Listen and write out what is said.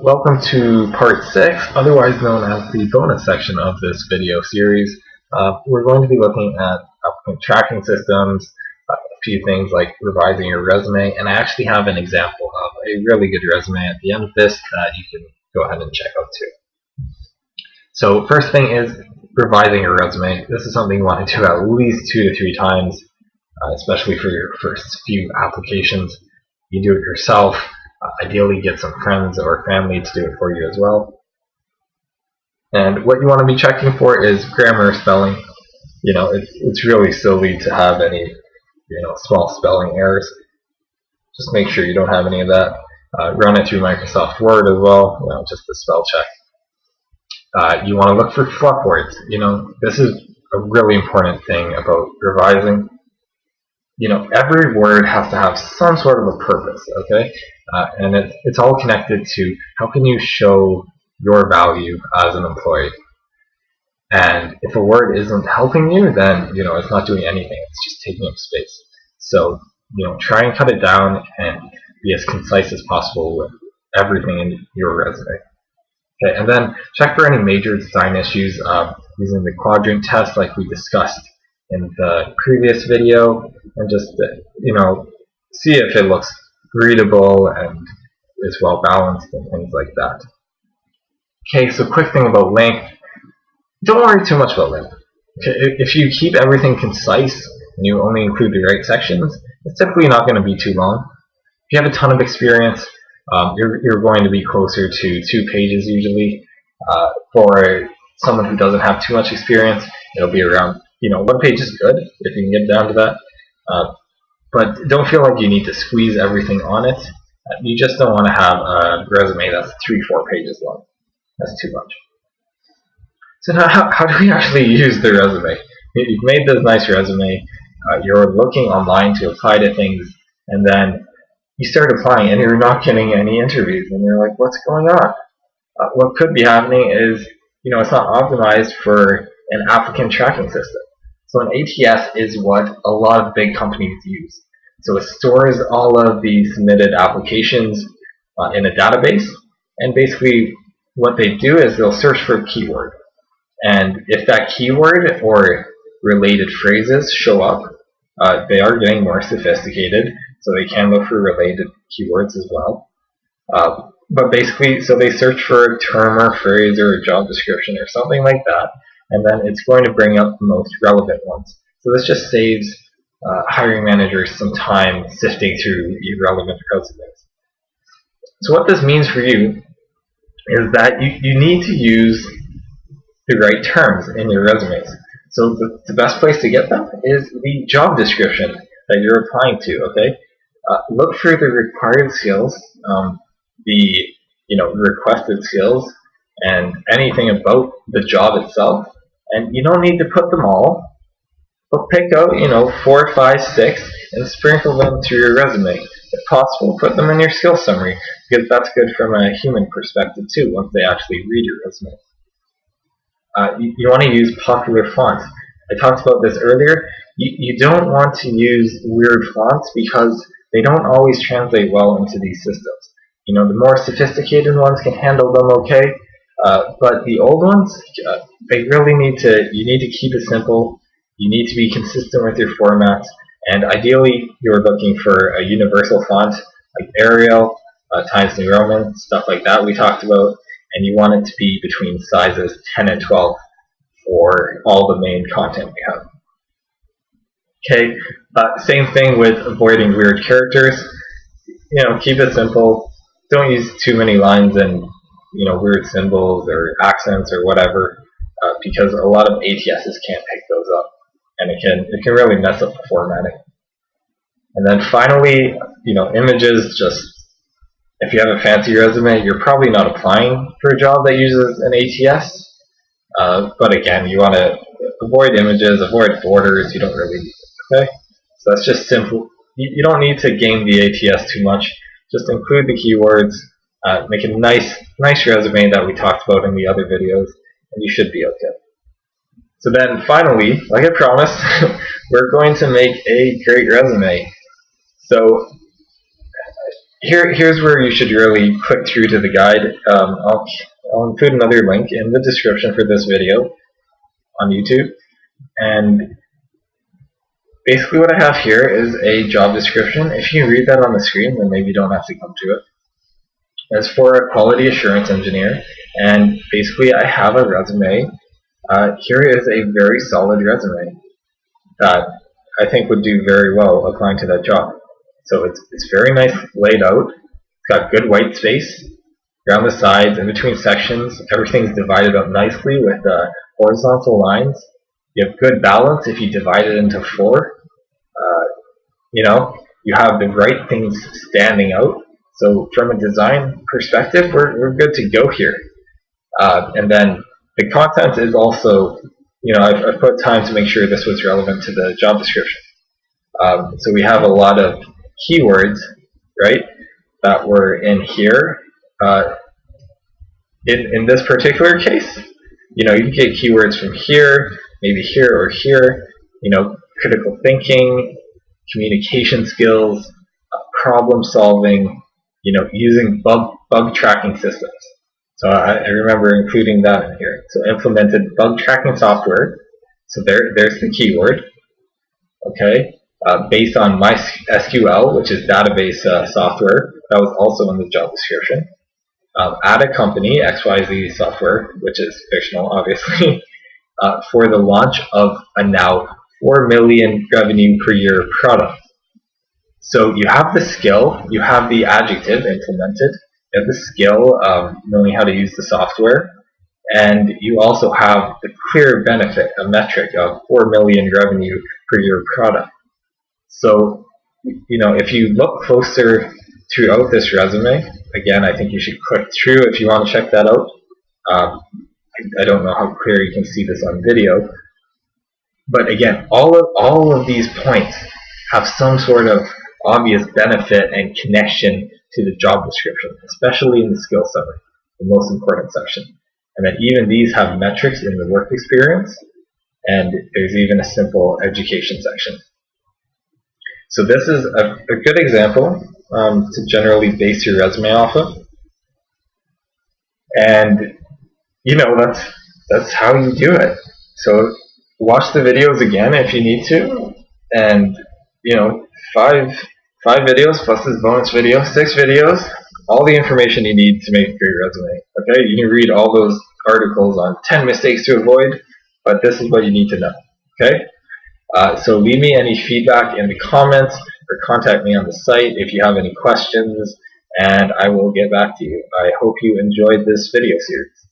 Welcome to part 6, otherwise known as the bonus section of this video series. We're going to be looking at applicant tracking systems, a few things like revising your resume, and I actually have an example of a really good resume at the end of this that you can go ahead and check out too. So first thing is revising your resume. This is something you want to do at least 2 to 3 times, especially for your first few applications. You do it yourself. Ideally get some friends or family to do it for you as well. And what you want to be checking for is grammar or spelling. It's really silly to have any small spelling errors. Just make sure you don't have any of that. Run it through Microsoft Word as well, just to spell check. You want to look for fluff words. This is a really important thing about revising. Every word has to have some sort of a purpose, okay? And it's all connected to how can you show your value as an employee. And if a word isn't helping you, then it's not doing anything. It's just taking up space. So try and cut it down and be as concise as possible with everything in your resume. Okay, and then check for any major design issues using the quadrant test like we discussed in the previous video, and just see if it looks readable and is well balanced and things like that. Okay, so quick thing about length. Don't worry too much about length. Okay, if you keep everything concise and you only include the right sections, it's typically not going to be too long. If you have a ton of experience, you're going to be closer to 2 pages usually. For someone who doesn't have too much experience, it'll be around 1 page is good if you can get down to that. But don't feel like you need to squeeze everything on it. You just don't want to have a resume that's 3-4 pages long. That's too much. So now, how do we actually use the resume? You've made this nice resume. You're looking online to apply to things, and then you start applying, and you're not getting any interviews, and you're like, what's going on? What could be happening is, it's not optimized for an applicant tracking system. So an ATS is what a lot of big companies use. So it stores all of the submitted applications in a database, and basically what they do is they'll search for a keyword. And if that keyword or related phrases show up, they are getting more sophisticated, so they can look for related keywords as well. But basically, so they search for a term or phrase or a job description or something like that, and then it's going to bring up the most relevant ones. So this just saves hiring managers some time sifting through irrelevant resumes. So what this means for you is that you need to use the right terms in your resumes. So the best place to get them is the job description that you're applying to, okay? Look for the required skills, the requested skills, and anything about the job itself. And you don't need to put them all, but pick out 4, 5, 6 and sprinkle them through your resume. If possible, put them in your skill summary, because that's good from a human perspective too once they actually read your resume. You want to use popular fonts. I talked about this earlier. You don't want to use weird fonts because they don't always translate well into these systems. The more sophisticated ones can handle them okay, but the old ones, they really you need to keep it simple. You need to be consistent with your formats, and ideally you're looking for a universal font like Arial, Times New Roman, stuff like that we talked about, and you want it to be between sizes 10 and 12 for all the main content we have. Okay, same thing with avoiding weird characters. Keep it simple. Don't use too many lines and weird symbols or accents or whatever, because a lot of ATSs can't pick those up, and it can really mess up the formatting. And then finally, images. Just if you have a fancy resume, you're probably not applying for a job that uses an ATS. But again, you want to avoid images, avoid borders. You don't really need it, okay? So that's just simple. You don't need to game the ATS too much. Just include the keywords, make a nice resume that we talked about in the other videos, and you should be okay. So then finally, like I promised, we're going to make a great resume. So here's where you should really click through to the guide. I'll include another link in the description for this video on YouTube. And basically what I have here is a job description. If you read that on the screen, then maybe you don't have to come to it. It's for a quality assurance engineer, and basically I have a resume. Here is a very solid resume that I think would do very well applying to that job. So it's very nice laid out. It's got good white space around the sides, in between sections. Everything's divided up nicely with horizontal lines. You have good balance if you divide it into 4. You have the right things standing out. So from a design perspective, we're good to go here. And then the content is also, I've put time to make sure this was relevant to the job description. So we have a lot of keywords, right, that were in here. In this particular case, you can get keywords from here, maybe here or here. Critical thinking, communication skills, problem solving. Using bug tracking systems. So I remember including that in here. So implemented bug tracking software. So there's the keyword. Okay. Based on MySQL, which is database software, that was also in the job description. At a company, XYZ Software, which is fictional, obviously, for the launch of a now 4 million revenue per year product. So you have the skill, you have the adjective implemented, you have the skill of knowing how to use the software, and you also have the clear benefit, a metric of 4 million revenue per year product. So, if you look closer throughout this resume, again, I think you should click through if you want to check that out. I don't know how clear you can see this on video, but again, all of these points have some sort of obvious benefit and connection to the job description, especially in the skill summary, the most important section. And then even these have metrics in the work experience, and there's even a simple education section. So this is a good example to generally base your resume off of. And that's how you do it. So watch the videos again if you need to, and five videos plus this bonus video, 6 videos, all the information you need to make a great resume. Okay, you can read all those articles on 10 mistakes to avoid, but this is what you need to know. Okay, so leave me any feedback in the comments or contact me on the site if you have any questions, and I will get back to you. I hope you enjoyed this video series.